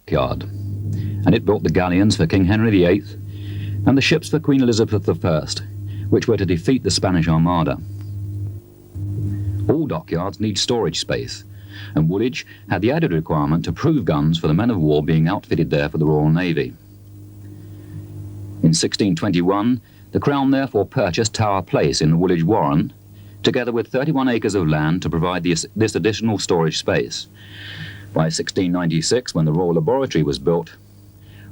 dockyard, and it built the galleons for King Henry VIII and the ships for Queen Elizabeth I, which were to defeat the Spanish Armada. All dockyards need storage space, and Woolwich had the added requirement to prove guns for the men of war being outfitted there for the Royal Navy. In 1621, the Crown therefore purchased Tower Place in the Woolwich Warren, together with 31 acres of land to provide this additional storage space. By 1696, when the Royal Laboratory was built,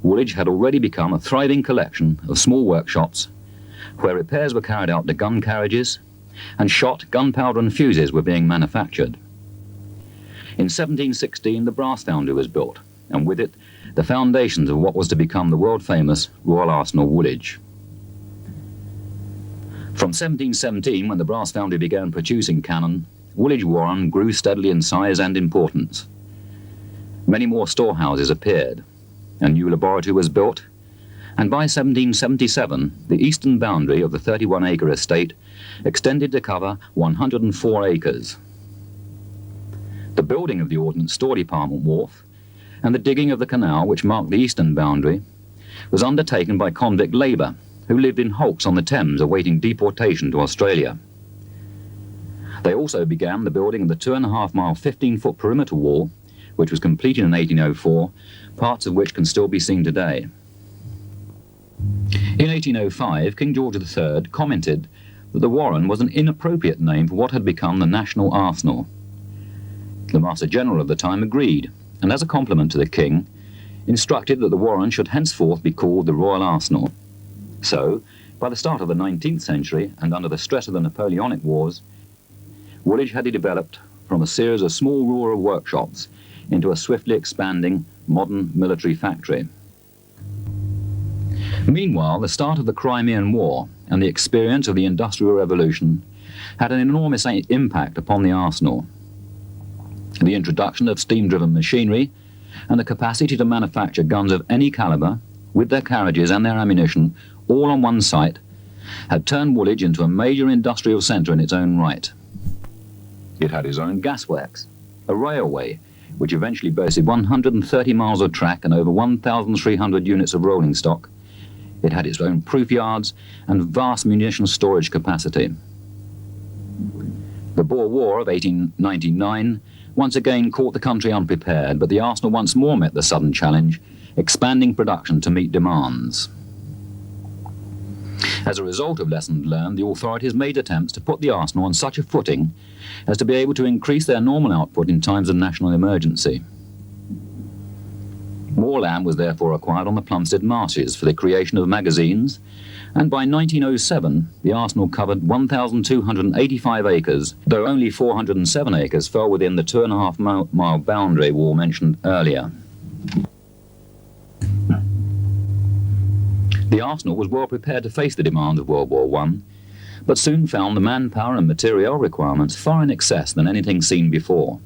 Woolwich had already become a thriving collection of small workshops where repairs were carried out to gun carriages and shot, gunpowder and fuses were being manufactured. In 1716, the brass foundry was built, and with it, the foundations of what was to become the world-famous Royal Arsenal Woolwich. From 1717, when the brass foundry began producing cannon, Woolwich Warren grew steadily in size and importance. Many more storehouses appeared. A new laboratory was built, and by 1777, the eastern boundary of the 31-acre estate extended to cover 104 acres. The building of the Ordnance Store Department wharf and the digging of the canal which marked the eastern boundary was undertaken by convict labour who lived in hulks on the Thames awaiting deportation to Australia. They also began the building of the 2.5-mile 15-foot perimeter wall, which was completed in 1804, parts of which can still be seen today. In 1805, King George III commented that the Warren was an inappropriate name for what had become the National Arsenal. The Master General of the time agreed, and as a compliment to the King, instructed that the Warren should henceforth be called the Royal Arsenal. So, by the start of the 19th century, and under the stress of the Napoleonic Wars, Woolwich had developed from a series of small rural workshops into a swiftly expanding modern military factory. Meanwhile, the start of the Crimean War and the experience of the Industrial Revolution had an enormous impact upon the arsenal. The introduction of steam-driven machinery and the capacity to manufacture guns of any caliber, with their carriages and their ammunition, all on one site, had turned Woolwich into a major industrial centre in its own right. It had its own gasworks, a railway, which eventually boasted 130 miles of track and over 1,300 units of rolling stock. It had its own proof yards and vast munitions storage capacity. The Boer War of 1899 once again caught the country unprepared, but the arsenal once more met the sudden challenge, expanding production to meet demands. As a result of lessons learned, the authorities made attempts to put the arsenal on such a footing as to be able to increase their normal output in times of national emergency. More land was therefore acquired on the Plumstead marshes for the creation of magazines, and by 1907 the arsenal covered 1,285 acres, though only 407 acres fell within the 2.5-mile boundary wall mentioned earlier. The arsenal was well prepared to face the demands of World War I, but soon found the manpower and material requirements far in excess than anything seen before.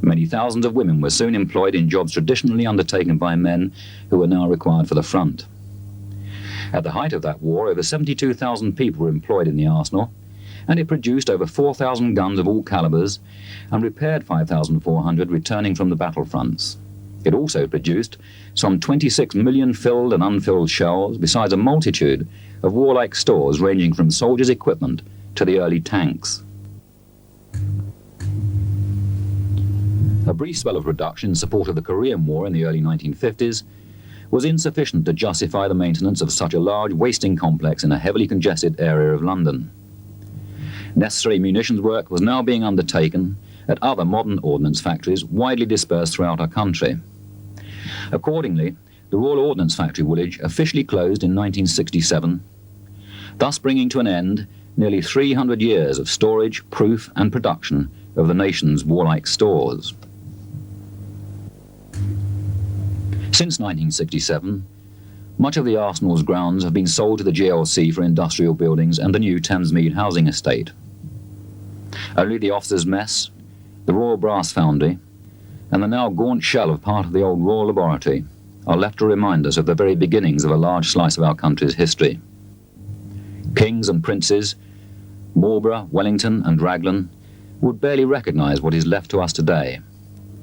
Many thousands of women were soon employed in jobs traditionally undertaken by men who were now required for the front. At the height of that war, over 72,000 people were employed in the arsenal, and it produced over 4,000 guns of all calibers and repaired 5,400 returning from the battlefronts. It also produced some 26 million filled and unfilled shells, besides a multitude of warlike stores ranging from soldiers' equipment to the early tanks. A brief spell of reduction in support of the Korean War in the early 1950s was insufficient to justify the maintenance of such a large wasting complex in a heavily congested area of London. Necessary munitions work was now being undertaken at other modern ordnance factories widely dispersed throughout our country. Accordingly, the Royal Ordnance Factory Woolwich officially closed in 1967, thus bringing to an end nearly 300 years of storage, proof and production of the nation's warlike stores. Since 1967, much of the arsenal's grounds have been sold to the GLC for industrial buildings and the new Thamesmead housing estate. Only the officers' mess, the Royal Brass Foundry, and the now gaunt shell of part of the old Royal Laboratory are left to remind us of the very beginnings of a large slice of our country's history. Kings and princes, Marlborough, Wellington and Raglan, would barely recognise what is left to us today.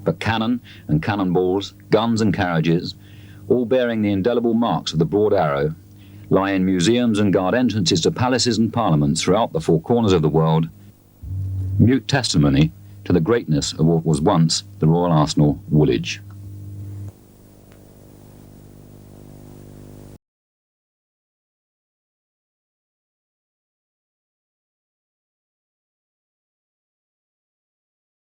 But cannon and cannonballs, guns and carriages, all bearing the indelible marks of the broad arrow, lie in museums and guard entrances to palaces and parliaments throughout the four corners of the world, mute testimony to the greatness of what was once the Royal Arsenal Woolwich.